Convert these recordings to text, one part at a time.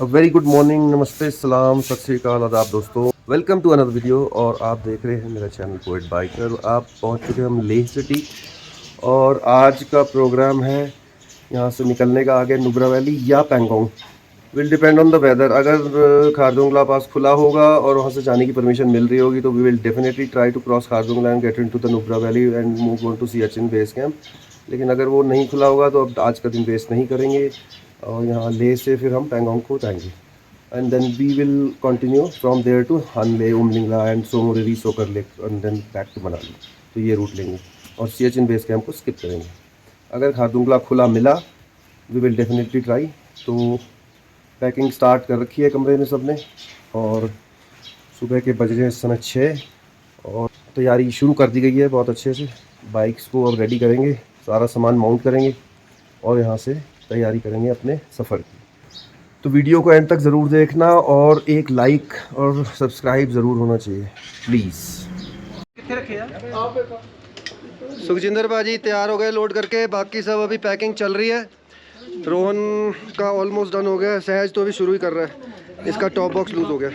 Very good morning, नमस्ते, सलाम, सत श्री अकाल, आदाब दोस्तों। वेलकम टू अनदर वीडियो और आप देख रहे हैं मेरा चैनल पोएट बाइकर। आप पहुंच चुके हैं हम लेह सिटी और आज का प्रोग्राम है यहां से निकलने का आगे नुब्रा वैली या Pangong. Will depend on the weather. अगर खारदुंगला पास खुला होगा और वहां से जाने की परमिशन मिल रही होगी तो we will definitely try to cross Khardung La and get into the Nubra valley and move on to Siachen base camp. लेकिन अगर वो नहीं खुला होगा तो अब आज का दिन वेस्ट नहीं करेंगे और यहाँ लेह से फिर हम पैंगोंग को जाएंगे and then we will continue from there to Hanle, Umlingla and Somoriri, Tsokar lake and then back to Manali. तो ये रूट लेंगे और सियाचिन बेस कैंप को स्किप करेंगे। अगर खारदुंगला खुला मिला वी विल डेफिनेटली ट्राई। तो पैकिंग स्टार्ट कर रखी है कमरे में सबने और सुबह के बज रहे हैं इस समय 6 और तैयारी शुरू कर दी गई है बहुत अच्छे से। बाइक्स को अब रेडी करेंगे, सारा सामान माउंट करेंगे और यहाँ से तैयारी करेंगे अपने सफ़र की। तो वीडियो को एंड तक ज़रूर देखना और एक लाइक और सब्सक्राइब ज़रूर होना चाहिए प्लीज़। सुखजिंदर बाजी तैयार हो गए लोड करके, बाकी सब अभी पैकिंग चल रही है। रोहन का ऑलमोस्ट डन हो गया, सहज तो अभी शुरू ही कर रहा है, इसका टॉप बॉक्स लूज हो गया।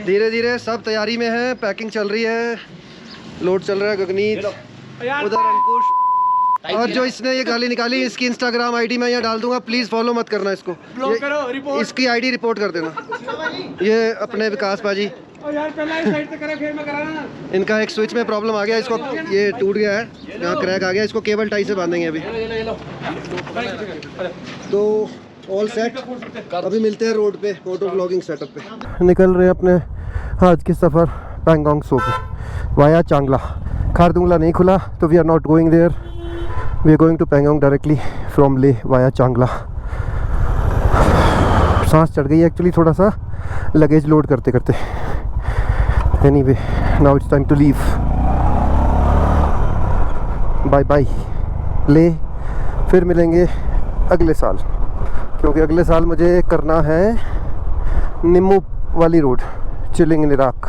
धीरे धीरे सब तैयारी में है, पैकिंग चल रही है, लोड चल रहा है। गगनीत उधर, अंकुश, और जो इसने ये गाली निकाली इसकी इंस्टाग्राम आईडी मैं यहाँ डाल दूंगा, प्लीज़ फॉलो मत करना इसको, इसकी आईडी रिपोर्ट कर देना। ये अपने विकास बाजी, इनका एक स्विच में प्रॉब्लम आ गया, इसको ये टूट गया है, यहाँ क्रैक आ गया, इसको केबल टाई से बांधेंगे अभी। तो ऑल सेट, अभी मिलते हैं रोड पे, फोटो ब्लॉगिंग सेटअप पे। निकल रहे हैं अपने आज के सफ़र पैंगोंग सो पे वाया चांगला। खारदुंगला नहीं खुला तो we are not going there, we are going to Pangong directly from Leh via Chang La. सांस चढ़ गई एक्चुअली थोड़ा सा लगेज लोड करते करते। Anyway now it's time to leave. Bye bye Leh, फिर मिलेंगे अगले साल, क्योंकि अगले साल मुझे करना है निम्मू वाली road, chilling in Iraq,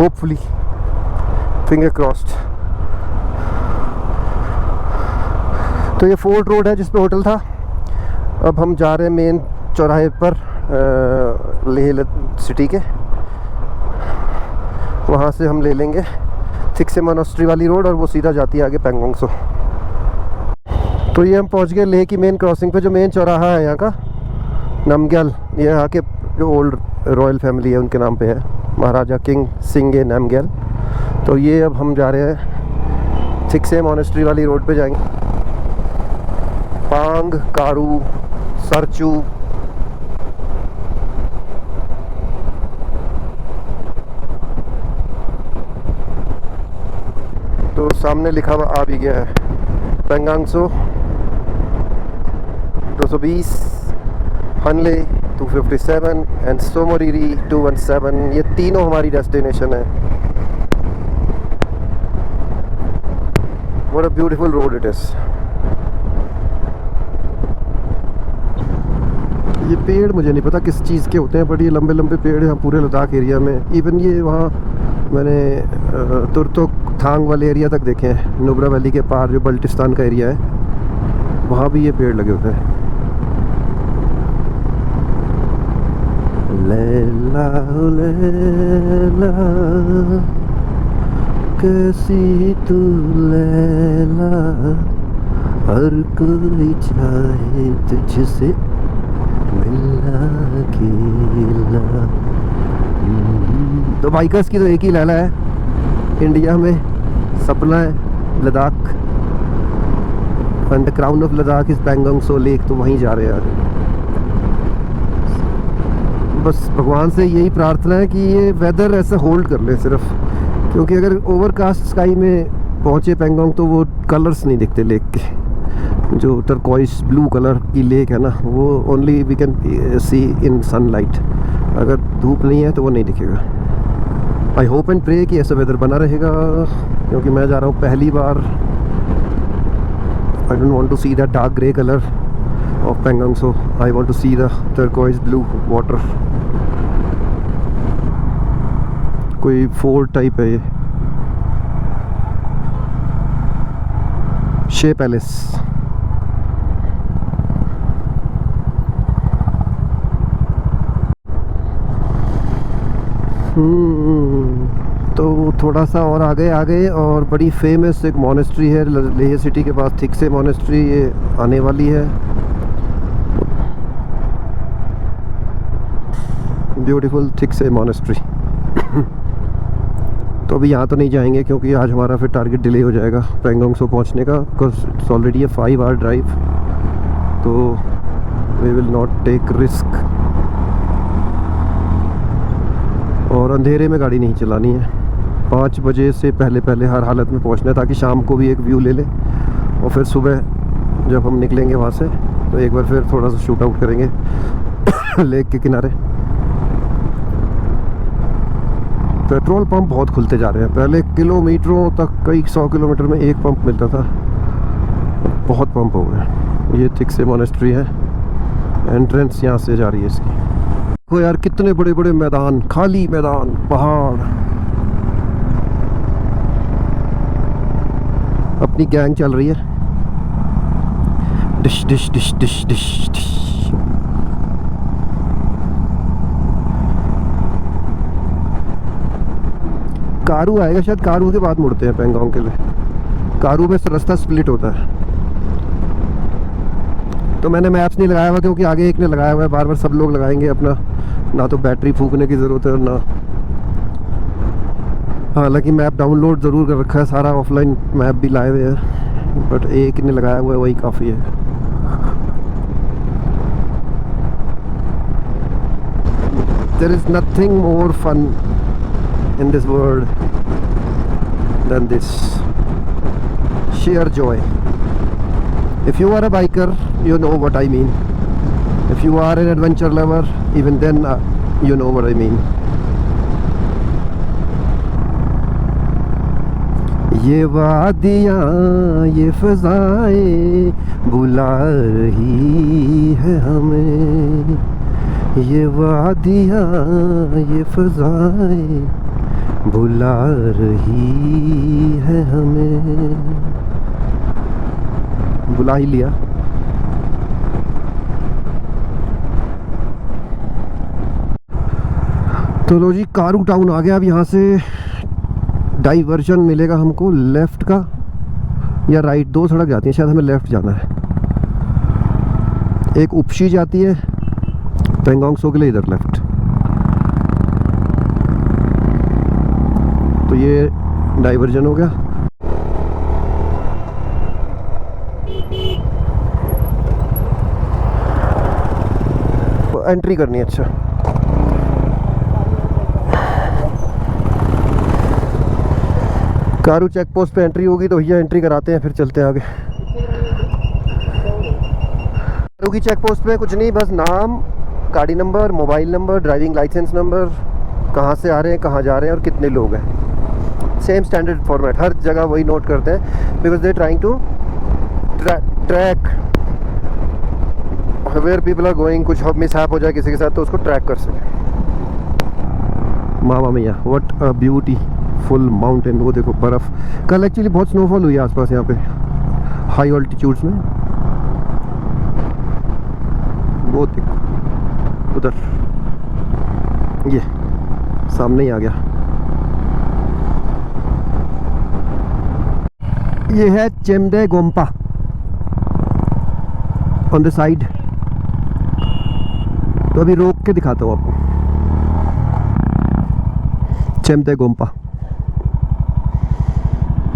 hopefully, finger crossed. तो ये फोर्ट रोड है जिस पे होटल था। अब हम जा रहे हैं मेन चौराहे पर लेह सिटी के, वहाँ से हम ले लेंगे थिक्से मोनास्ट्री वाली रोड और वो सीधा जाती है आगे पैंगोंग सो। तो ये हम पहुँच गए लेह की मेन क्रॉसिंग पे, जो मेन चौराहा है यहाँ का, नामग्याल। ये यहाँ के जो ओल्ड रॉयल फैमिली है उनके नाम पे है, महाराजा किंग सिंगे नामग्याल। तो ये अब हम जा रहे हैं थिक्से मोनास्ट्री वाली रोड पे जाएंगे। पांग, कारू, सरचू, तो सामने लिखा हुआ आ भी गया है पैंगोंग सो 220, हनले 257 एंड सोमोरिरी 217। ये तीनों हमारी डेस्टिनेशन है। What a beautiful road it is. ये पेड़ मुझे नहीं पता किस चीज़ के होते हैं, बट ये लंबे लंबे पेड़ हैं पूरे लद्दाख एरिया में। इवन ये वहाँ मैंने तुरतुक थांग वाले एरिया तक देखे हैं, नुब्रा वैली के पार जो बल्टिस्तान का एरिया है, वहाँ भी ये पेड़ लगे होते हैं। लैला लैला कैसी तू लैला, हर कोई चाहे तुझसे मिलना अकेला। तो बाइकर्स की तो एक ही लैला है इंडिया में, सपना है Ladakh, and the crown of Ladakh is Pangong so lake. तो वहीं जा रहे हैं यार। बस भगवान से यही प्रार्थना है कि ये वेदर ऐसा होल्ड कर ले सिर्फ, क्योंकि अगर ओवरकास्ट स्काई में पहुँचे पैंगोंग तो वो कलर्स नहीं दिखते लेक के। जो टर्कोइस ब्लू कलर की लेक है ना, वो only we can see in sunlight. अगर धूप नहीं है तो वो नहीं दिखेगा। आई होप एंड प्रे कि ऐसा वेदर बना रहेगा, क्योंकि मैं जा रहा हूँ पहली बार। I don't want to see that dark grey colour of Pangong so, I want to see the turquoise blue water. कोई फोर्ट टाइप है ये, शे पैलेस। तो थोड़ा सा और आगे और बड़ी फेमस एक मोनेस्ट्री है लेह सिटी के पास, थिकसे मोनेस्ट्री, ये आने वाली है। Beautiful Thiksey monastery. तो अभी यहाँ तो नहीं जाएंगे क्योंकि आज हमारा फिर टारगेट डिले हो जाएगा पेंगोंग सो पहुँचने का, because it's already 5 hour drive, तो we will not take risk. और अंधेरे में गाड़ी नहीं चलानी है, 5 बजे से पहले हर हालत में पहुंचना है, ताकि शाम को भी एक व्यू ले ले और फिर सुबह जब हम निकलेंगे वहाँ से तो एक बार फिर थोड़ा सा शूट आउट करेंगे लेक के किनारे। पेट्रोल पंप बहुत खुलते जा रहे हैं, पहले किलोमीटरों तक कई 100 किलोमीटर में एक पंप मिलता था, बहुत पंप हो गए। ये थिकसे मोनेस्ट्री है, एंट्रेंस यहाँ से जा रही है इसकी। देखो यार कितने बड़े बड़े मैदान, खाली मैदान, पहाड़। अपनी गैंग चल रही है, dish dish dish dish dish dish. Karu आएगा शायद, कारू के बाद मुड़ते हैं पेंगोंग के लिए। कारू में रास्ता स्प्लिट होता है, तो मैंने मैप्स नहीं लगाया हुआ क्योंकि आगे एक ने लगाया हुआ है, बार बार सब लोग लगाएंगे अपना, ना तो बैटरी फूकने की ज़रूरत है और ना। हालांकि मैप डाउनलोड ज़रूर कर रखा है, सारा ऑफलाइन मैप भी लाए हुए हैं, बट एक ने लगाया हुआ है वही काफ़ी है। There is nothing more fun in this world than this sheer joy. If you are a biker, you know what I mean. If you are an adventure lover, even then you know what I mean. ये वादियाँ, ये फ़ज़ाएं बुला रही है हमें, ये वादियाँ, ये फ़ज़ाएं बुला रही है हमें। बुला ही लिया। तो लो जी, कारू टाउन आ गया। अब यहाँ से डाइवर्जन मिलेगा हमको लेफ्ट का या राइट, 2 सड़क जाती है, शायद हमें लेफ्ट जाना है। एक उपशी जाती है पेंगोंग सो के लिए, इधर लेफ्ट। तो ये डाइवर्जन हो गया। एंट्री करनी है, अच्छा। कारू चेक पोस्ट पे एंट्री होगी तो भैया एंट्री कराते हैं, फिर चलते हैं आगे। कारू की चेक पोस्ट पे कुछ नहीं, बस नाम, गाड़ी नंबर, mobile number, driving licence number, कहाँ से आ रहे हैं, कहाँ जा रहे हैं और कितने लोग हैं। सेम स्टैंडर्ड फॉर्मेट, हर जगह वही नोट करते हैं, because they trying to track where people are going. कुछ मिसहैप हो जाए किसी के साथ तो उसको ट्रैक कर सके। मामा मियाँ, व्हाट अ ब्यूटीफुल माउंटेन। वो देखो बर्फ़, कल एक्चुअली बहुत स्नोफॉल हुई है आसपास यहाँ पे हाई ऑल्टीट्यूड्स में। वो देखो उधर, ये सामने ही आ गया। ये है Chemde Gompa on the side. तो अभी रोक के दिखाता हूँ आपको। Chemde Gompa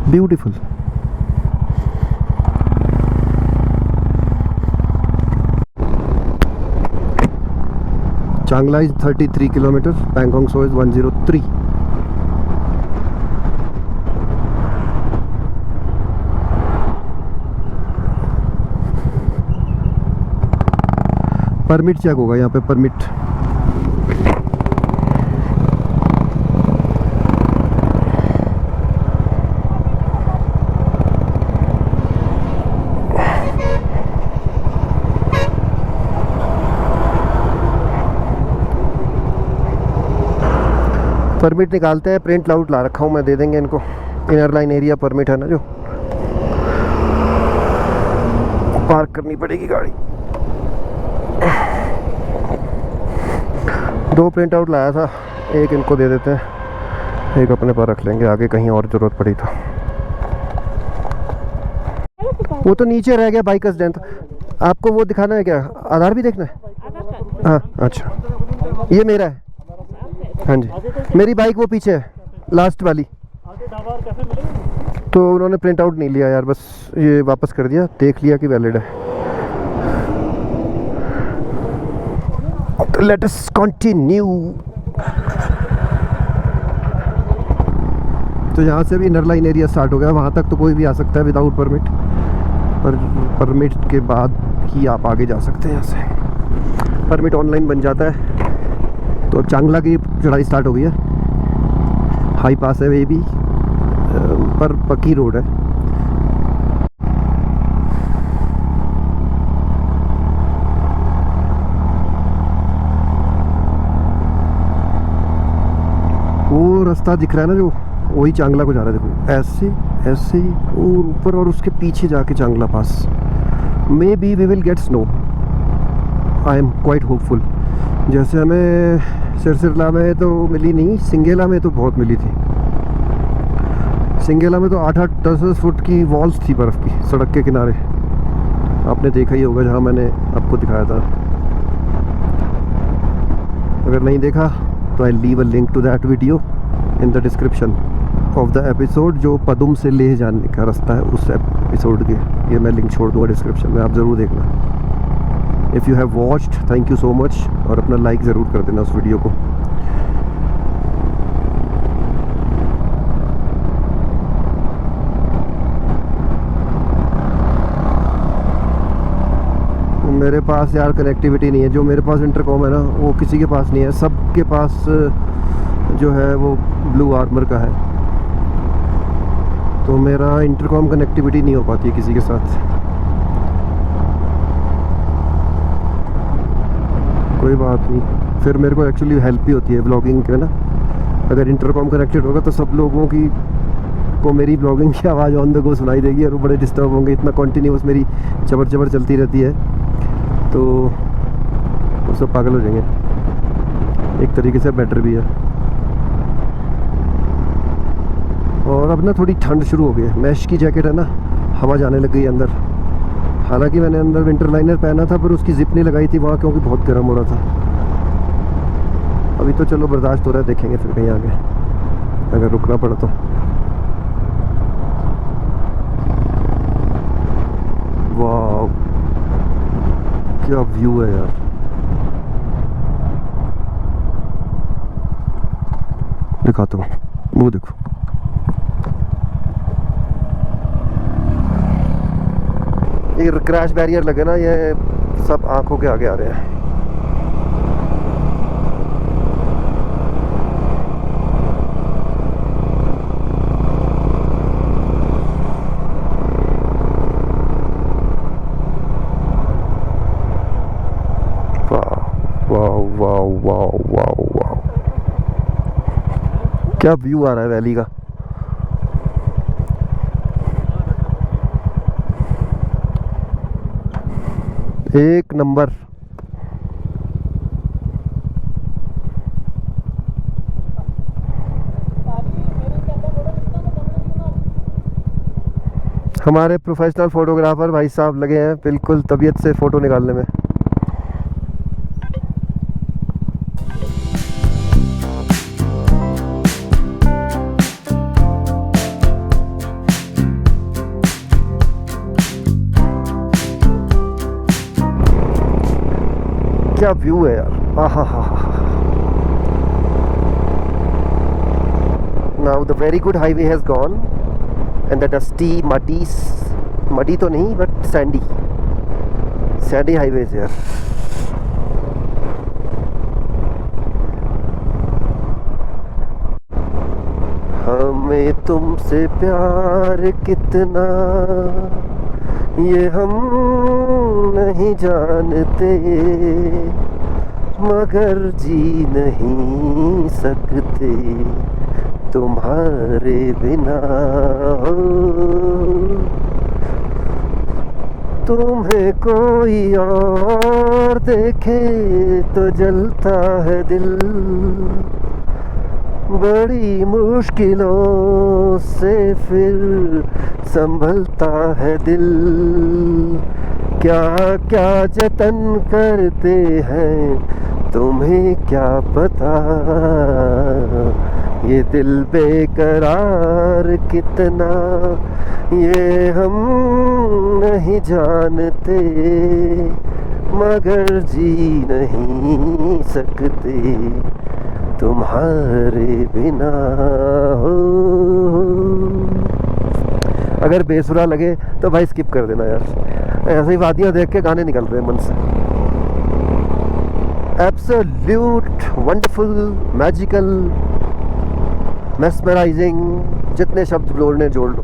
beautiful. Chang La is 33 kilometre, Pangong so is 103। Permit check होगा यहाँ पे, परमिट। परमिट निकालते हैं, प्रिंट आउट ला रखा हूँ मैं, दे देंगे इनको। इनर लाइन एरिया परमिट है ना, जो पार्क करनी पड़ेगी गाड़ी। 2 प्रिंट आउट लाया था, एक इनको दे देते हैं, एक अपने पर रख लेंगे, आगे कहीं और ज़रूरत पड़ी तो। वो तो नीचे रह गया बाइकर्स डैन। आपको वो दिखाना है क्या, आधार भी देखना है? हाँ अच्छा, ये मेरा है। हाँ जी, मेरी बाइक वो पीछे है लास्ट वाली। तो उन्होंने प्रिंट आउट नहीं लिया यार, बस ये वापस कर दिया, देख लिया कि वैलिड है। तो लेट अस कंटिन्यू। तो यहाँ से भी इनर लाइन एरिया स्टार्ट हो गया, वहाँ तक तो कोई भी आ सकता है विदाउट परमिट, पर परमिट के बाद ही आप आगे जा सकते हैं। यहाँ से परमिट ऑनलाइन बन जाता है। तो चांगला की चढ़ाई स्टार्ट हो गई है, हाई पास है वे भी, पर पक्की रोड है। वो रास्ता दिख रहा है ना जो, वही चांगला को जा रहा है। देखो ऐसे ऐसे और ऊपर, और उसके पीछे जाके Changla pass. May be we will get snow, I am quite hopeful. जैसे हमें सिरसिरला में तो मिली नहीं, सिंगेला में तो बहुत मिली थी। सिंगेला में तो 8-8 10-10 फुट की वॉल्स थी बर्फ़ की सड़क के किनारे। आपने देखा ही होगा जहाँ मैंने आपको दिखाया था। अगर नहीं देखा तो I leave a link to that video in the description of the episode. जो पदुम से लेह जाने का रास्ता है उस एपिसोड के, ये मैं लिंक छोड़ दूँगा डिस्क्रिप्शन में, आप ज़रूर देखना। If you have watched, thank you so much, और अपना लाइक ज़रूर कर देना उस वीडियो को। मेरे पास यार कनेक्टिविटी नहीं है, जो मेरे पास इंटरकॉम है ना वो किसी के पास नहीं है, सबके पास जो है वो ब्लू आर्मर का है। तो मेरा इंटरकॉम कनेक्टिविटी नहीं हो पाती है किसी के साथ। कोई बात नहीं, फिर मेरे को एक्चुअली हेल्प भी होती है व्लॉगिंग के ना। अगर इंटरकॉम कनेक्टेड होगा तो सब लोगों की को मेरी व्लॉगिंग की आवाज़ ऑन द गो सुनाई देगी, और वो बड़े डिस्टर्ब होंगे। इतना कंटिन्यूस मेरी चबर चबर चलती रहती है, तो वो सब पागल हो जाएंगे। एक तरीके से बेटर भी है। और अब ना थोड़ी ठंड शुरू हो गई है, मैश की जैकेट है ना, हवा जाने लग गई अंदर। हालांकि मैंने अंदर विंटर लाइनर पहना था, पर उसकी जिप नहीं लगाई थी वहाँ, क्योंकि बहुत गर्म हो रहा था। अभी तो चलो बर्दाश्त हो रहा है, देखेंगे फिर कहीं आगे अगर रुकना पड़ा तो। वाह क्या व्यू है यार, दिखाता हूँ, वो देखो। ये क्रैश बैरियर लगे ना, ये सब आंखों के आगे आ रहे हैं। वाह वाह वाह वाह वाह, क्या व्यू आ रहा है वैली का। एक नंबर। हमारे प्रोफेशनल फोटोग्राफर भाई साहब लगे हैं बिल्कुल तबीयत से फ़ोटो निकालने में। क्या व्यू है यार, आहा हा हा। Now the very good highway has gone and the dusty muddy तो नहीं but sandy highways यार। हमें तुमसे प्यार कितना ये हम नहीं जानते, मगर जी नहीं सकते तुम्हारे बिना। तुम्हें कोई और देखे तो जलता है दिल, बड़ी मुश्किलों से फिर संभलता है दिल, क्या क्या जतन करते हैं तुम्हें क्या पता, ये दिल बेकरार कितना ये हम नहीं जानते, मगर जी नहीं सकते तुम्हारे बिना हो। अगर बेसुरा लगे तो भाई स्किप कर देना यार, ऐसे ही वादियाँ देख के गाने निकल रहे हैं मन से। एब्सोल्यूट वंडरफुल मैजिकल मेस्मराइजिंग, जितने शब्द जोड़ने जोड़ लो,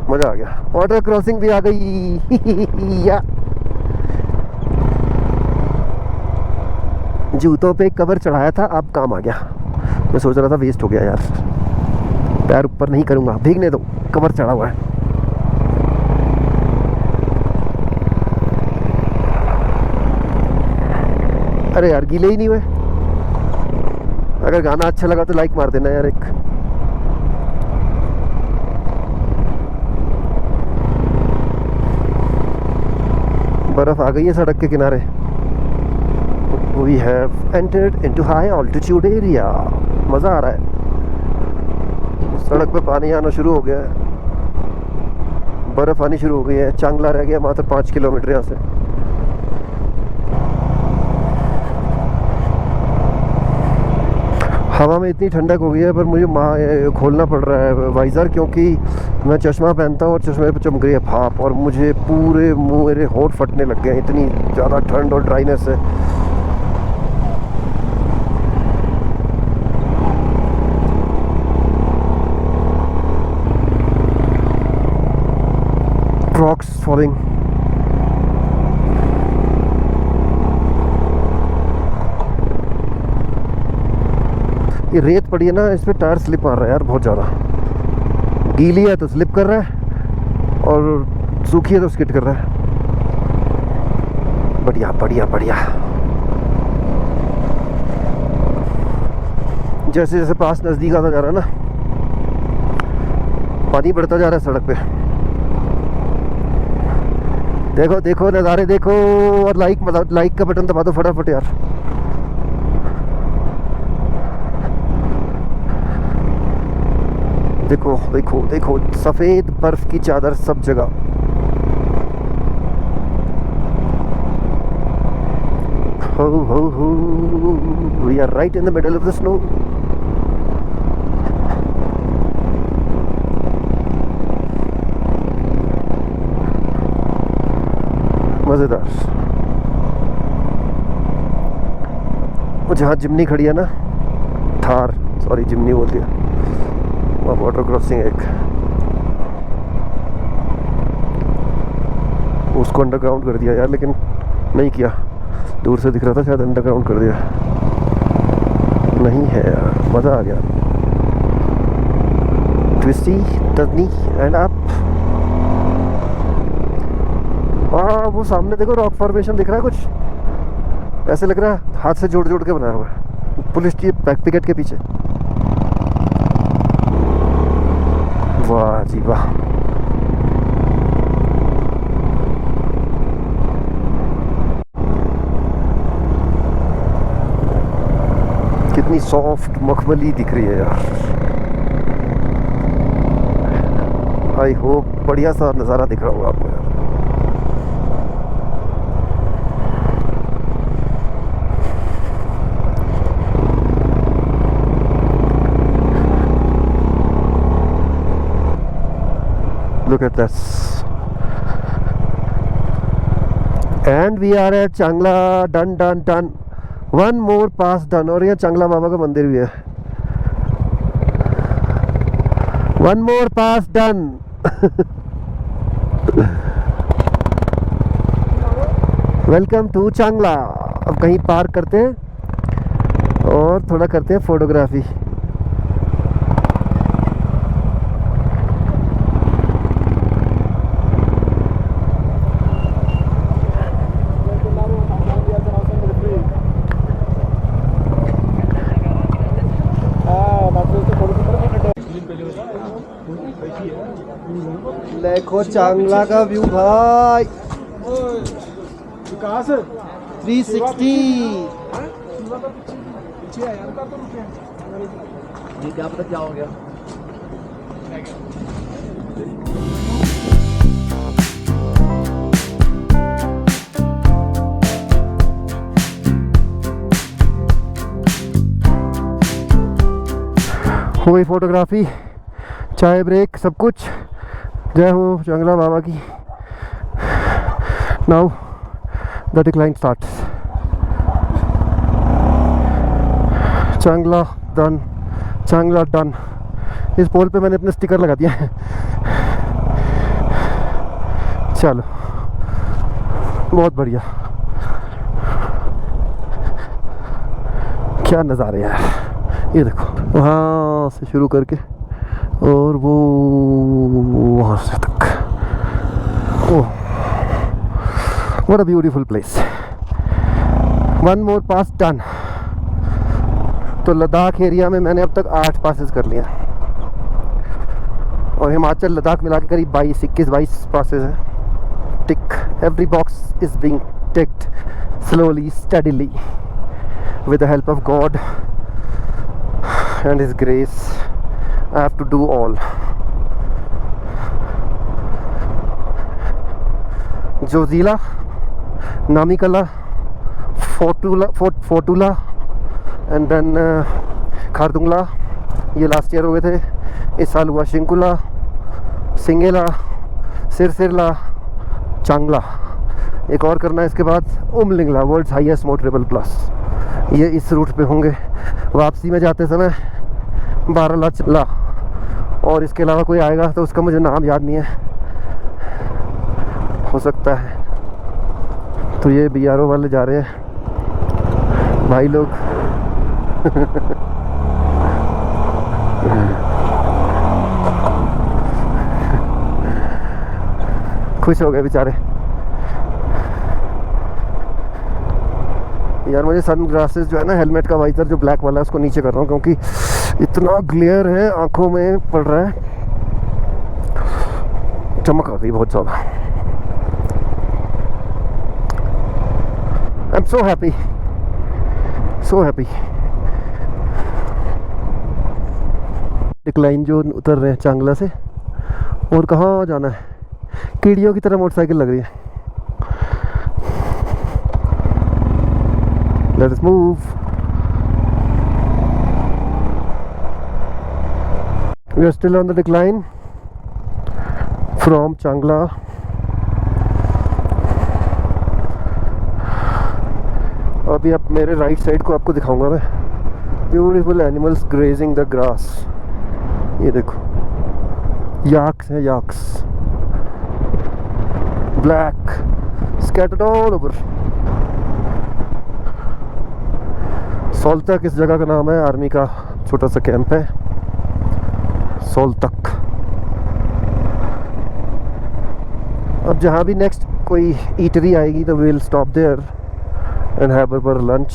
मज़ा आ गया। वाटर क्रॉसिंग भी आ गई या जूतों पे कवर चढ़ाया था, अब काम आ गया। मैं सोच रहा था वेस्ट हो गया यार, पैर ऊपर नहीं करूँगा, भीगने दो, कवर चढ़ा हुआ है। अरे यार गीले ही नहीं हुए। अगर गाना अच्छा लगा तो लाइक मार देना यार एक। बर्फ आ गई है सड़क के किनारे। We have entered into high altitude area। मज़ा आ रहा है। सड़क पे पानी आना शुरू हो गया है, बर्फ़ आनी शुरू हो गई है। चांगला रह गया मात्र 5 किलोमीटर यहाँ से। हवा में इतनी ठंडक हो गई है, पर मुझे खोलना पड़ रहा है वाइज़र, क्योंकि मैं चश्मा पहनता हूँ और चश्मे पे चमक रही है भाप, और मुझे पूरे मुँह मेरे होंठ फटने लग गए हैं, इतनी ज़्यादा ठंड और ड्राइनेस है। Rocks falling। ये रेत पड़ी है ना, इस पे टायर स्लिप मार रहा है यार बहुत ज़्यादा। गीली है तो स्लिप कर रहा है और सूखी है तो स्किड कर रहा है। बढ़िया बढ़िया बढ़िया। जैसे जैसे पास नज़दीक आता जा रहा है ना, पानी बढ़ता जा रहा है सड़क पे। देखो देखो नज़ारे देखो, और लाइक का बटन दबा दो फटाफट यार। देखो देखो देखो, सफ़ेद बर्फ की चादर सब जगह। हो we are right in the middle of the snow. मज़ेदार। वो जहाँ जिमनी खड़ी है ना, थार, सॉरी जिमनी बोल दिया, वहाँ वाटर क्रॉसिंग एक, उसको अंडरग्राउंड कर दिया यार, लेकिन नहीं किया, दूर से दिख रहा था, शायद अंडरग्राउंड कर दिया। नहीं है यार, मज़ा आ गया। Twisty टर्नी and up. वो सामने देखो रॉक फॉर्मेशन दिख रहा है, कुछ ऐसे लग रहा है हाथ से जोड़ जोड़ के बनाया हुआ है, पुलिस की पिकेट के पीछे। वाह जी वाह। कितनी सॉफ्ट मखमली दिख रही है यार। आई होप बढ़िया सा नज़ारा दिख रहा होगा आपको यार। Look at this, and we are at Changla। done done done, one more pass done। और यहाँ चांगला बाबा का मंदिर भी है। one more pass done। Welcome to Chang La. अब कहीं पार्क करते हैं और थोड़ा करते हैं फोटोग्राफी। देखो चांगला का व्यू भाई, 360। ये क्या पता क्या हो गया। हो गई फोटोग्राफी, चाय ब्रेक, सब कुछ। जय हो चांगला बाबा की। Now the decline starts. चांगला डन, चांगला डन। इस पोल पे मैंने अपने स्टिकर लगा दिया है। चलो बहुत बढ़िया, क्या नज़ारे यार। ये देखो वहाँ से शुरू करके और वो वहाँ से तक। Oh what a beautiful place. One more pass done. तो लद्दाख एरिया में मैंने अब तक 8 पासेस कर लिया और हिमाचल लद्दाख मिला के करीब 21-22 पासेस हैं। Tick, every box is being ticked slowly steadily with the help of God and His grace. I have to do all. Zojila, Namikla, Fotula and then Khardungla, ये लास्ट ईयर हुए थे। इस साल हुआ शिंकुला, सिंगेला, सिरसिरला, चांगला। एक और करना है इसके बाद, Umling La, world's highest motorable plus. ये इस रूट पे होंगे। वापसी में जाते समय बारालाचला, और इसके अलावा कोई आएगा तो उसका मुझे नाम याद नहीं है, हो सकता है। तो ये BRO वाले जा रहे हैं भाई लोग। खुश हो गए बेचारे यार। मुझे सन ग्लासेस जो है ना, हेलमेट का वाइजर जो ब्लैक वाला है उसको नीचे कर रहा हूँ क्योंकि इतना ग्लेयर है, आंखों में पड़ रहा है, चमक आ गई बहुत ज़्यादा। I am so happy, so happy. Decline जो उतर रहे हैं चांगला से, और कहाँ जाना है, कीड़ियों की तरह मोटरसाइकिल लग रही है। Let us move. We are still on the decline from Changla. अभी अब मेरे राइट साइड को आपको दिखाऊंगा मैं। Beautiful animals grazing the grass. ये देखो याक्स है, याक्स ब्लैक स्कैटर्ड ऑल ओवर। सोलतक इस जगह का नाम है, आर्मी का छोटा सा कैंप है सोलतक। अब जहाँ भी नेक्स्ट कोई ईटरी आएगी तो we will stop there and have our lunch.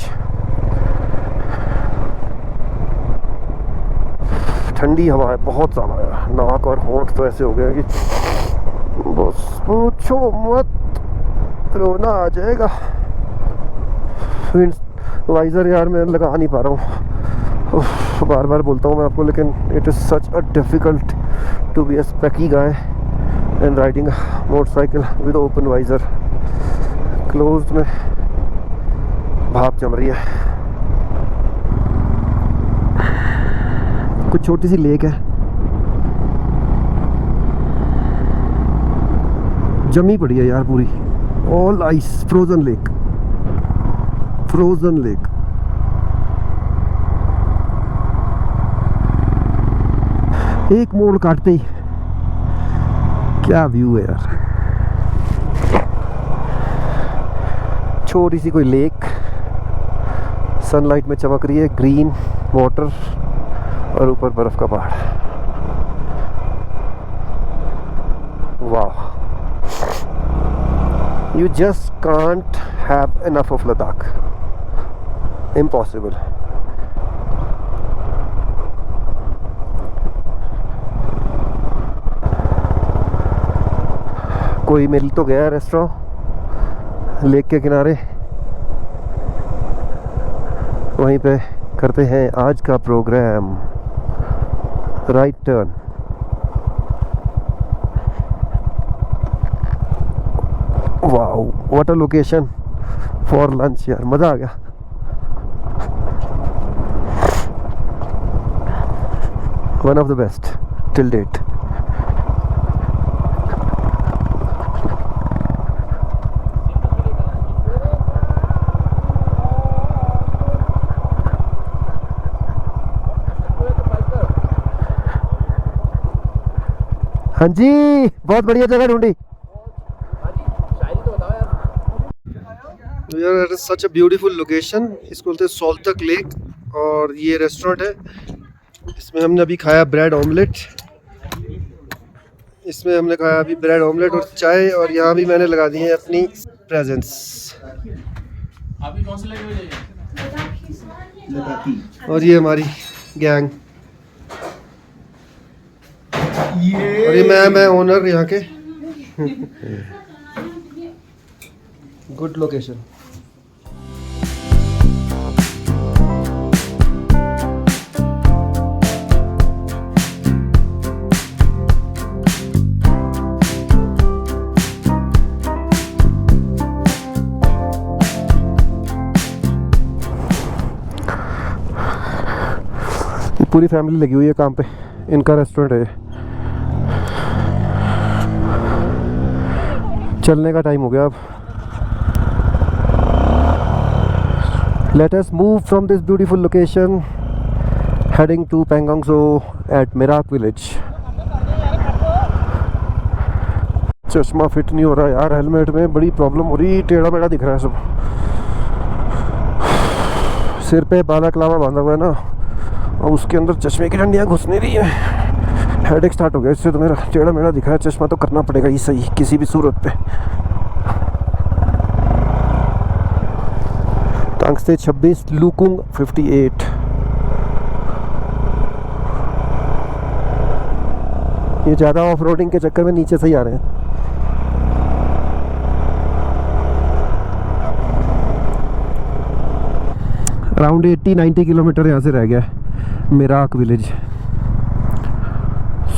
ठंडी हवा है बहुत ज़्यादा यार, नाक और होंठ तो ऐसे हो गया कि बस पूछो मत, रोना आ जाएगा। वाइज़र यार मैं लगा नहीं पा रहा हूँ, बार बार बोलता हूँ मैं आपको, लेकिन it is such a difficult to be a specky guy and riding motorcycle with open visor. Closed में भाप जम रही है। कुछ छोटी सी लेक है, जमी पड़ी है यार पूरी, all ice, frozen lake, frozen lake. एक मोड़ काटते ही क्या व्यू है यार। छोटी सी कोई लेक सनलाइट में चमक रही है, ग्रीन वाटर और ऊपर बर्फ का पहाड़। वाह, you just can't have enough of Ladakh. Impossible. कोई मिल तो गया रेस्टोरेंट लेक के किनारे, वहीं पे करते हैं आज का programme. Right turn. Wow, what a location for lunch यार, मज़ा आ गया। One of the best till date. हाँ जी, बहुत बढ़िया जगह ढूंढी यार। It is such a beautiful location. इसको बोलते हैं सोलतक लेक, और ये रेस्टोरेंट है। इसमें हमने अभी खाया ब्रेड ऑमलेट, इसमें हमने खाया अभी ब्रेड ऑमलेट और चाय, और यहाँ भी मैंने लगा दी है अपनी प्रेजेंस। और ये हमारी गैंग, और ये मैं ओनर यहाँ के। Good location. पूरी फैमिली लगी हुई है काम पे, इनका रेस्टोरेंट है। चलने का टाइम हो गया अब। Let us move from this beautiful location heading to Pangong Tso at Merak village. चश्मा फिट नहीं हो रहा यार, हेलमेट में बड़ी प्रॉब्लम हो रही, टेढ़ा मेढ़ा दिख रहा है सब। सिर पे बालाक्लावा बांधा हुआ है ना, और उसके अंदर चश्मे की डंडियाँ घुस नहीं रही है। हेडेक स्टार्ट हो गया इससे, तो मेरा टेढ़ा मेढ़ा दिख रहा है। चश्मा तो करना पड़ेगा ही सही किसी भी सूरत पे। तांगस्ते 26, लुकुंग 58। ये ज़्यादा ऑफ रोडिंग के चक्कर में नीचे से ही आ रहे हैं। अराउंड 80-90 किलोमीटर यहाँ से रह गया है मेराक विलेज।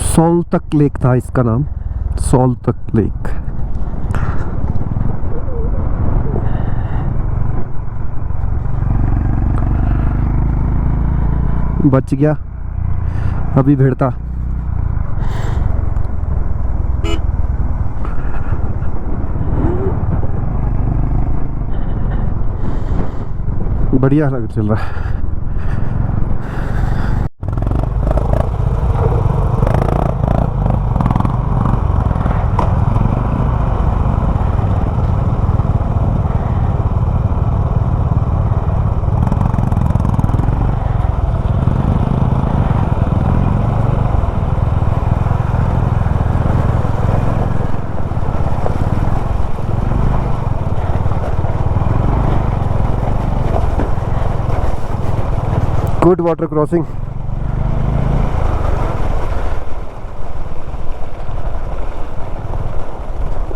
सोलतक लेक था इसका नाम, सोलतक लेक। बच गया, अभी भिड़ता। बढ़िया लग चल रहा है। Good water crossing.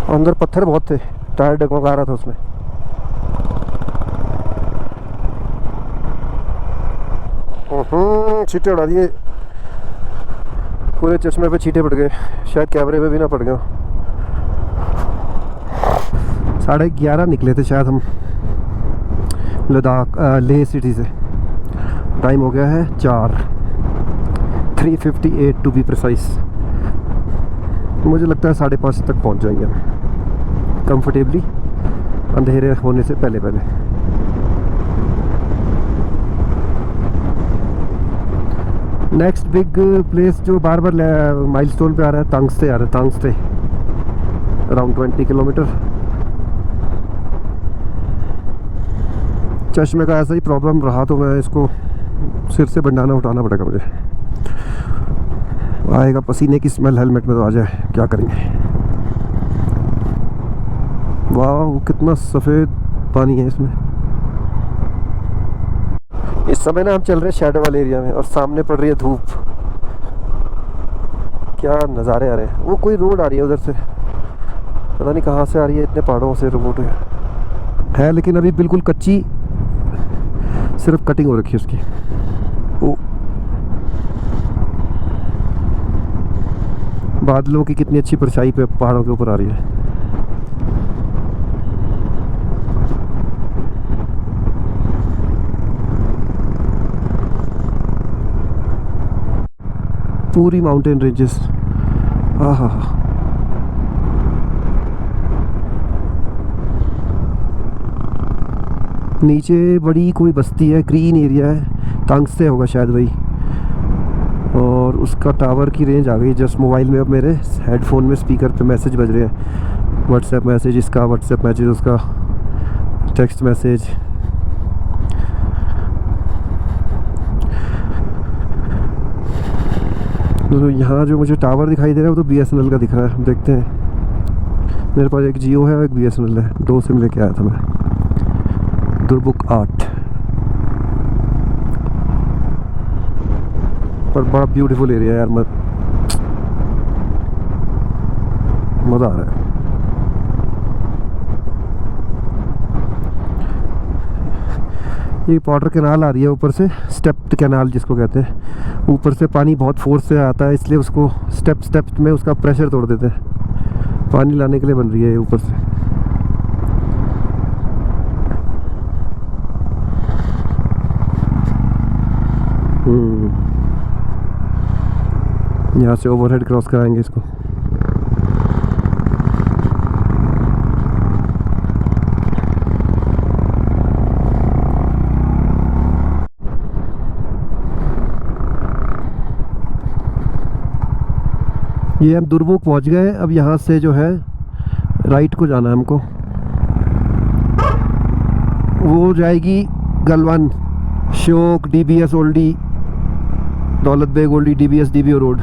अंदर पत्थर बहुत थे, टायर डगमगा रहा था उसमें। छींटे उड़ा दिए, पूरे चश्मे पे छींटे पड़ गए, शायद कैमरे पे भी ना पड़ गया। 11:30 निकले थे शायद हम लद्दाख लेह सिटी से। टाइम हो गया है 4:358 टू बी प्रिसाइज। मुझे लगता है 5:30 तक पहुंच जाएंगे हम कंफर्टेबली, अंधेरे होने से पहले पहले। नेक्स्ट बिग प्लेस जो बार बार माइलस्टोन पे आ रहा है, तांगस्ते आ रहा है। तांगस्ते अराउंड 20 किलोमीटर। चश्मे का ऐसा ही प्रॉब्लम रहा तो मैं इसको सिर से बंडाना उठाना पड़ेगा मुझे। आएगा पसीने की स्मेल हेलमेट में तो आ जाए, क्या करेंगे। वाह, कितना सफ़ेद पानी है इसमें। इस समय ना हम चल रहे हैं शैडो वाले एरिया में, और सामने पड़ रही है धूप। क्या नज़ारे आ रहे हैं। वो कोई रोड आ रही है उधर से, पता नहीं कहाँ से आ रही है, इतने पहाड़ों से रोड है लेकिन अभी बिल्कुल कच्ची, सिर्फ कटिंग हो रखी है उसकी। ओ बादलों की कितनी अच्छी परछाई पे पहाड़ों के ऊपर आ रही है। पूरी माउंटेन रेंजेस। आहा, नीचे बड़ी कोई बस्ती है, ग्रीन एरिया है, तांगसे होगा शायद वही। और उसका टावर की रेंज आ गई जस्ट मोबाइल में। अब मेरे हेडफोन में स्पीकर पे मैसेज बज रहे हैं, व्हाट्सएप मैसेज, इसका व्हाट्सएप मैसेज, उसका टेक्स्ट मैसेज। तो यहाँ जो मुझे टावर दिखाई दे रहा है वो तो BSNL का दिख रहा है। देखते हैं, मेरे पास एक जियो है और एक BSNL है, 2 सिम लेके आया था मैं। दुर्बुक 8 पर बड़ा ब्यूटीफुल एरिया है यार, मज़ा आ रहा है। ये वाटर कैनाल आ रही है ऊपर से, स्टेप्ड कैनाल जिसको कहते हैं। ऊपर से पानी बहुत फोर्स से आता है, इसलिए उसको स्टेप में उसका प्रेशर तोड़ देते हैं। पानी लाने के लिए बन रही है ये ऊपर से। यहाँ से ओवरहेड क्रॉस कराएंगे इसको। ये हम दुर्बुक पहुंच गए। अब यहाँ से जो है राइट को जाना है हमको, वो जाएगी Galwan, Shyok, DBS Oldi, Daulat Beg Oldi, DBS DBO road.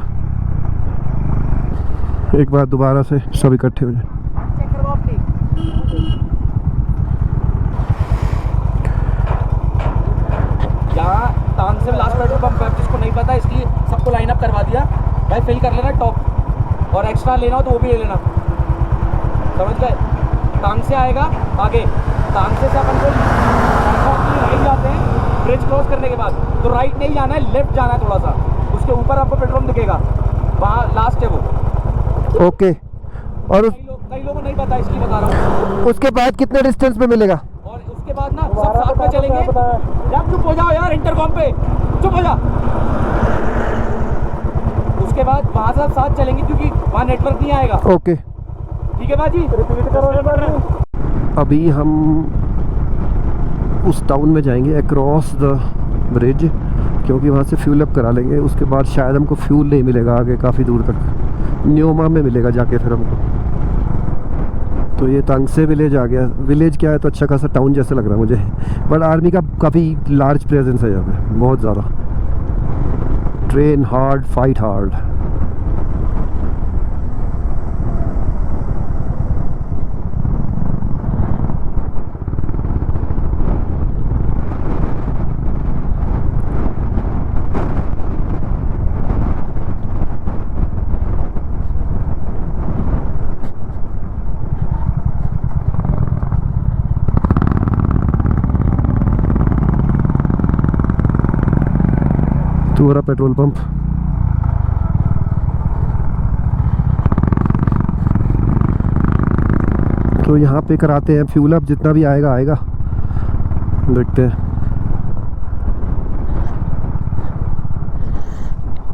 एक बार दोबारा से सब इकट्ठे हो जाए। यहाँ टांग से लास्ट पेट्रोल पंप है, जिसको नहीं पता इसलिए सबको लाइन अप करवा दिया। भाई फिल कर लेना टॉप, और एक्स्ट्रा लेना हो तो वो भी ले लेना, समझ गए। टांग से आएगा आगे, टांग से अपन को राइट जाते हैं, ब्रिज क्रॉस करने के बाद तो राइट नहीं जाना है, लेफ्ट जाना है थोड़ा सा। उसके ऊपर आपको पेट्रोल दिखेगा, वहाँ लास्ट है वो। ओके। और कई लोगों को नहीं पता इसलिए बता रहा हूँ। उसके बाद कितने डिस्टेंस पे मिलेगा? और उसके बाद ना सब साथ में चलेंगे। यार चुप हो जाओ यार, इंटरकॉम पे चुप हो जा। उसके बाद वहाँ से साथ चलेंगे क्योंकि वहाँ नेटवर्क नहीं आएगा। ओके ठीक है बाजी, रिपीट करो। अभी हम उस टाउन में जाएंगे अक्रॉस द ब्रिज, क्योंकि वहाँ से फ्यूल अप करा लेंगे। उसके बाद शायद हमको फ्यूल नहीं मिलेगा आगे काफ़ी दूर तक, न्योमा में मिलेगा जाके फिर हमको। तो ये तांगसे विलेज आ गया। विलेज क्या है तो अच्छा खासा टाउन जैसा लग रहा है मुझे, बट आर्मी का काफ़ी लार्ज प्रेजेंस है यहाँ पे, बहुत ज़्यादा। Train hard, fight hard. तुम्हारा पेट्रोल पंप। तो यहाँ पे कराते हैं फ्यूल अप, जितना भी आएगा आएगा, देखते हैं।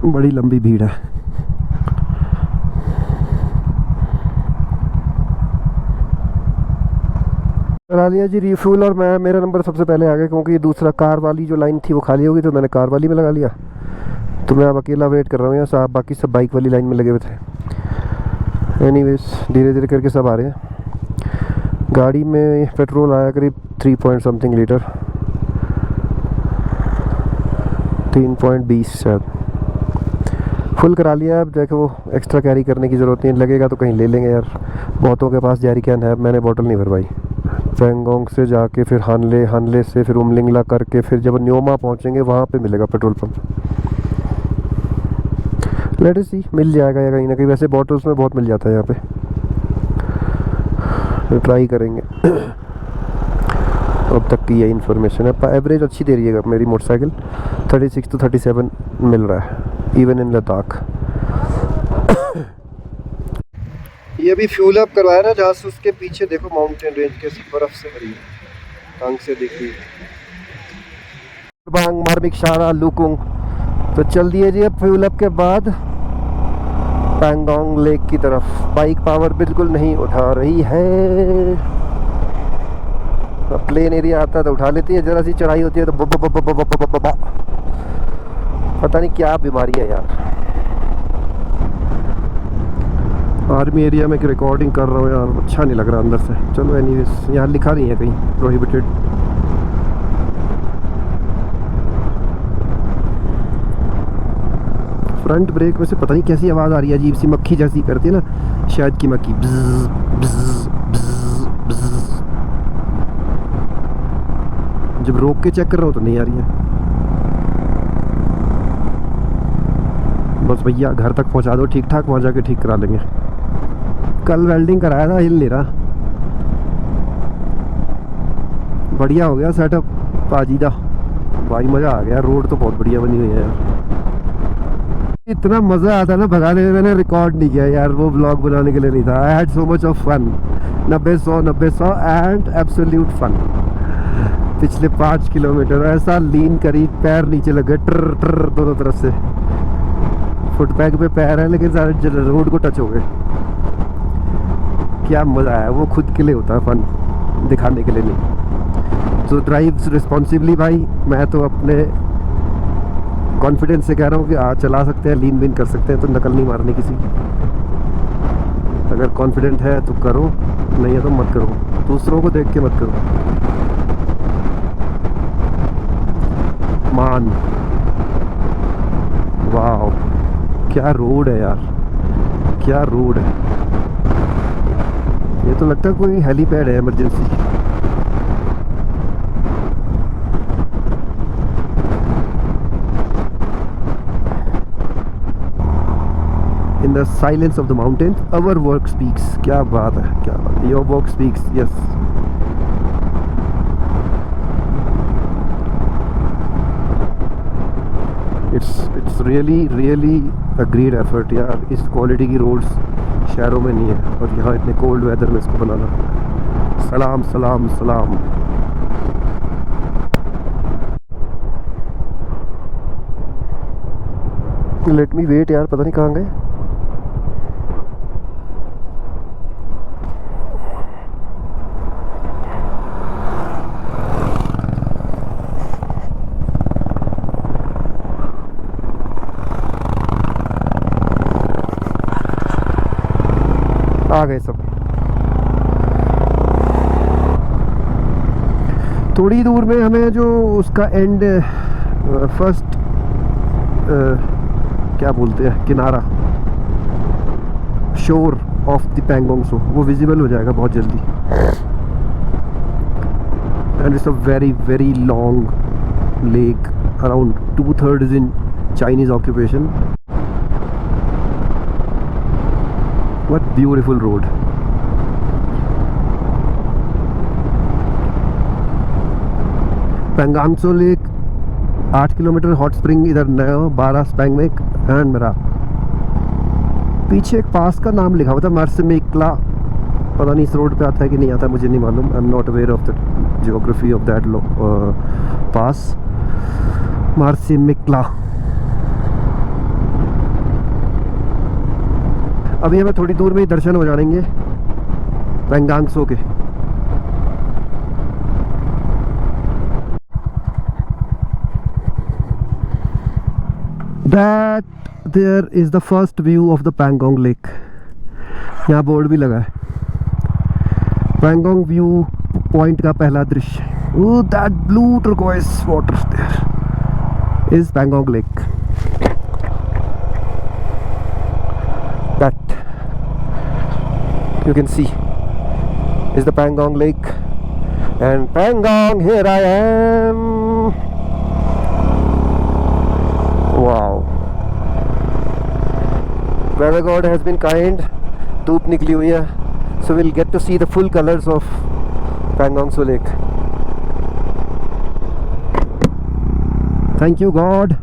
बड़ी लंबी भीड़ है। करा लिया जी रिफ्यूल, और मेरा नंबर सबसे पहले आ गया, क्योंकि दूसरा कार वाली जो लाइन थी वो खाली होगी, तो मैंने कार वाली में लगा लिया। तो मैं अब अकेला वेट कर रहा हूँ यहाँ, साहब बाकी सब बाइक वाली लाइन में लगे हुए थे। एनीवेज धीरे धीरे करके सब आ रहे हैं। गाड़ी में पेट्रोल आया करीब 3 पॉइंट समथिंग लीटर, 3.20 शायद। फुल करा लिया। अब देखो वो एक्स्ट्रा कैरी करने की ज़रूरत नहीं, लगेगा तो कहीं ले लेंगे यार। बहुतों के पास जैरी कैन है, मैंने बॉटल नहीं भरवाई। पेंगोंग से जाके फिर हानले से फिर उमलिंगला करके फिर जब न्योमा पहुंचेंगे वहाँ पे मिलेगा पेट्रोल पंप। लेट अस सी, मिल जाएगा या कहीं ना कहीं। वैसे बॉटल्स में बहुत मिल जाता है यहाँ पे। ट्राई करेंगे। अब तक की ये इन्फॉर्मेशन है। एवरेज अच्छी दे रही है मेरी मोटरसाइकिल, 36 to 37 मिल रहा है इवन इन लद्दाख। ये अभी फ्यूल अप करवाया ना जहाँ से, उसके पीछे देखो माउंटेन रेंज कैसी बर्फ से भरी है, टांग से दिख रही है। बांग मार्मिक शारा लुकुंग। तो चल दिए जी अब फ्यूल अप के बाद पैंगोंग लेक की तरफ। बाइक पावर बिल्कुल नहीं उठा रही है। प्लेन एरिया आता है तो उठा लेती है, जरा सी चढ़ाई होती है तो पता नहीं क्या बीमारी है यार। आर्मी एरिया में रिकॉर्डिंग कर रहा हूँ यार, अच्छा नहीं लग रहा अंदर से। चलो एनीवेज, यहाँ लिखा नहीं है कहीं प्रोहिबिटेड। फ्रंट ब्रेक में से पता नहीं कैसी आवाज़ आ रही है, अजीब सी मक्खी जैसी करती है ना, शायद की मक्खी। ब्ज़ ब्ज़ ब्ज़ ब्ज़। जब रोक के चेक कर रहा हूँ तो नहीं आ रही है। बस भैया घर तक पहुँचा दो ठीक ठाक, वहाँ जाके ठीक करा लेंगे। कल वेल्डिंग कराया था, हिल नहीं रहा। बढ़िया हो गया सेटअप पाजीदा भाई, मज़ा आ गया। रोड तो बहुत बढ़िया बनी हुई है यार। इतना मज़ा आता ना भगाने में, मैंने रिकॉर्ड नहीं किया यार, वो ब्लॉग बनाने के लिए नहीं था। I had so much of fun. 90-100 and absolute fun. पिछले 5 किलोमीटर ऐसा लीन करी, पैर नीचे लगे ट्र ट्र दोनों तरफ से। फुटपैग पे पैर है लेकिन सारे रोड को टच हो गए। क्या मज़ा आया, वो खुद के लिए होता है फन, दिखाने के लिए नहीं। तो ड्राइव रिस्पॉन्सिबली भाई, मैं तो अपने कॉन्फिडेंस से कह रहा हूँ कि चला सकते हैं, लीन बीन कर सकते हैं, तो नकल नहीं मारनी किसी की। अगर कॉन्फिडेंट है तो करो, नहीं है तो मत करो। दूसरों को देख के मत करो। मान वाह, क्या रोड है यार, क्या रोड है। ये तो लगता है कोई हेलीपैड है emergency. In the silence of the mountains, our work speaks. क्या बात है, क्या बात है। Your work speaks, yes. It's really a great effort यार। इस क्वालिटी की रोड्स शहरों में नहीं है, और यहाँ इतने कोल्ड वेदर में इसको बनाना। सलाम सलाम सलाम। लेट मी वेट यार, पता नहीं कहाँ गए। आ गए सब। थोड़ी दूर में हमें जो उसका एंड फर्स्ट क्या बोलते हैं, किनारा, शोर ऑफ द पैंगोंग सो, वो विजिबल हो जाएगा बहुत जल्दी। And it's a very long lake, around 2/3 in Chinese occupation. What beautiful road. Pangong Tso lake 8 kilometre, hot spring इधर नया 12 स्पैंग में एंड मेरा पीछे एक पास का नाम लिखा हुआ था मर्सिमेक्ला। पता नहीं इस रोड पे आता है कि नहीं आता, मुझे नहीं मालूम। I am not aware of the geography of that pass. Marsimekla. अभी हमें थोड़ी दूर में ही दर्शन हो जाएंगे पैंगांगसो के। That there is the first view of the Pangong Lake. यहाँ बोर्ड भी लगा है, पैंगोंग व्यू पॉइंट का पहला दृश्य। Oh, that blue turquoise water there is Pangong Lake. That you can see is the Pangong Lake, and Pangong, here I am. Wow, weather god has been kind. धूप निकली हुई है, so we'll get to see the full colors of Pangong Tso Lake. Thank you God.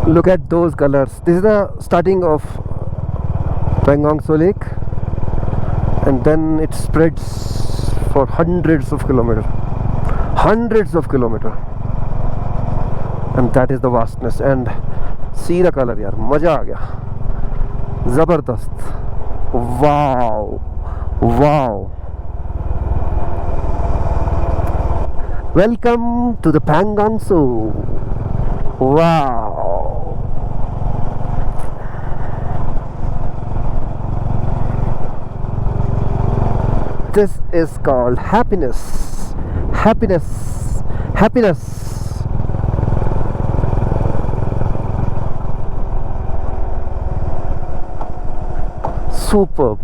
Look at those colors. This is the starting of Pangong Tso Lake, and then it spreads for hundreds of kilometers, and that is the vastness. And see the color यार, मजा आ गया, ज़बरदस्त, wow, wow. Welcome to the Pangong Tso. Wow. This is called happiness. Happiness. Happiness. Superb.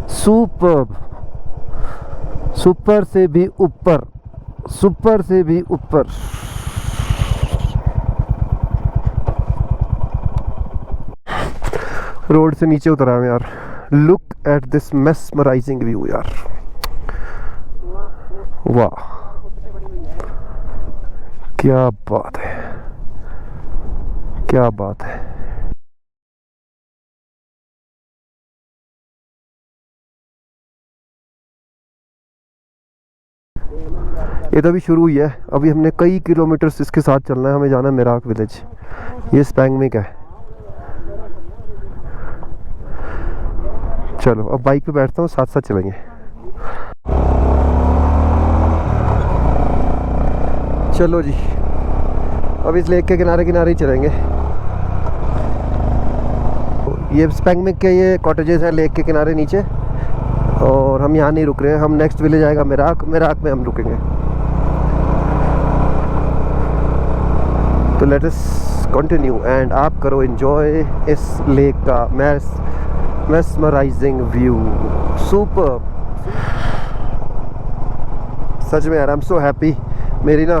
Superb. Super से भी ऊपर, super से भी ऊपर. रोड से नीचे उतरा हूं यार. Look at this mesmerising view यार. वाह, क्या बात है, क्या बात है. ये तो अभी शुरू हुई है. अभी हमने कई किलोमीटर्स इसके साथ चलना है. हमें जाना है मेराक विलेज. ये स्पैंग में क्या है. चलो अब बाइक पे बैठता हूँ, साथ साथ चलेंगे. चलो जी, अब इस लेक के किनारे किनारे ही चलेंगे. ये स्पैंग में के ये कॉटेजेस हैं लेक के किनारे नीचे, और हम यहाँ नहीं रुक रहे हैं. हम नेक्स्ट विलेज आएगा मेराक, मेराक में हम रुकेंगे. तो लेट अस कंटिन्यू एंड आप करो एंजॉय इस लेक का mesmerizing view. Super. सच में यार, आई एम सो हैप्पी. मेरी ना,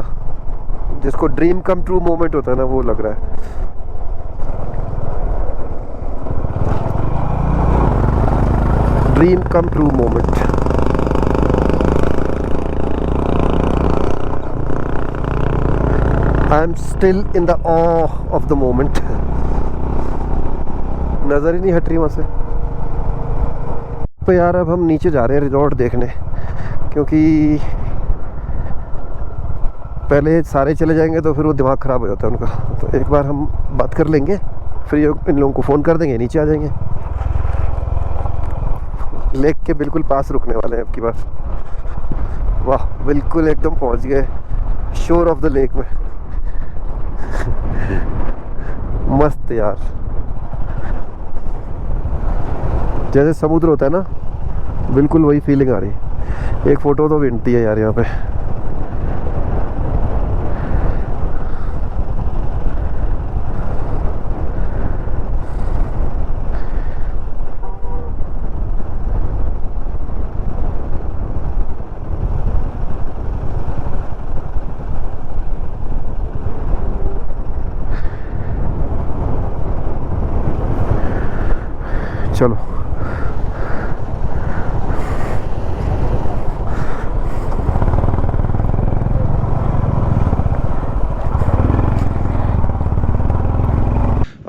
जिसको ड्रीम कम ट्रू मोमेंट होता है ना, वो लग रहा है. Dream come true moment. I am still in the awe of the moment. नज़र ही नहीं हट रही वहाँ से. तो यार अब हम नीचे जा रहे हैं रिजॉर्ट देखने, क्योंकि पहले सारे चले जाएंगे तो फिर वो दिमाग ख़राब हो जाता है उनका. तो एक बार हम बात कर लेंगे, फिर इन लोगों को फ़ोन कर देंगे, नीचे आ जाएंगे. लेक के बिल्कुल पास रुकने वाले हैं अब की बार. वाह, बिल्कुल एकदम पहुंच गए शोर ऑफ द लेक में. मस्त यार, जैसे समुद्र होता है ना, बिल्कुल वही फीलिंग आ रही. एक फ़ोटो तो विनती है यार यहाँ पे. चलो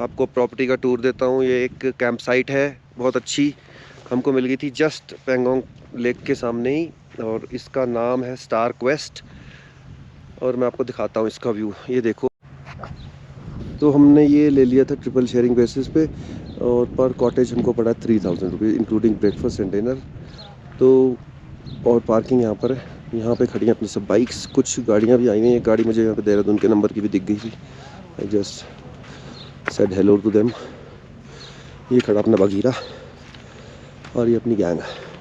आपको प्रॉपर्टी का टूर देता हूँ. ये एक कैंप साइट है, बहुत अच्छी. हमको मिल गई थी जस्ट पैंगोंग लेक के सामने ही, और इसका नाम है स्टार क्वेस्ट. और मैं आपको दिखाता हूँ इसका व्यू. ये देखो. तो हमने ये ले लिया था ट्रिपल शेयरिंग बेसिस पे, और पर कॉटेज हमको पड़ा 3000 रुपये इंक्लूडिंग ब्रेकफास्ट एंड डिनर. तो और पार्किंग यहाँ पर है. यहाँ पे खड़ी हैं अपनी सब बाइक्स. कुछ गाड़ियाँ भी आई हुई हैं. एक गाड़ी मुझे यहाँ पे देहरादून के नंबर की भी दिख गई थी. I just said hello to them. ये खड़ा अपना बगीरा, और ये अपनी गैंग है.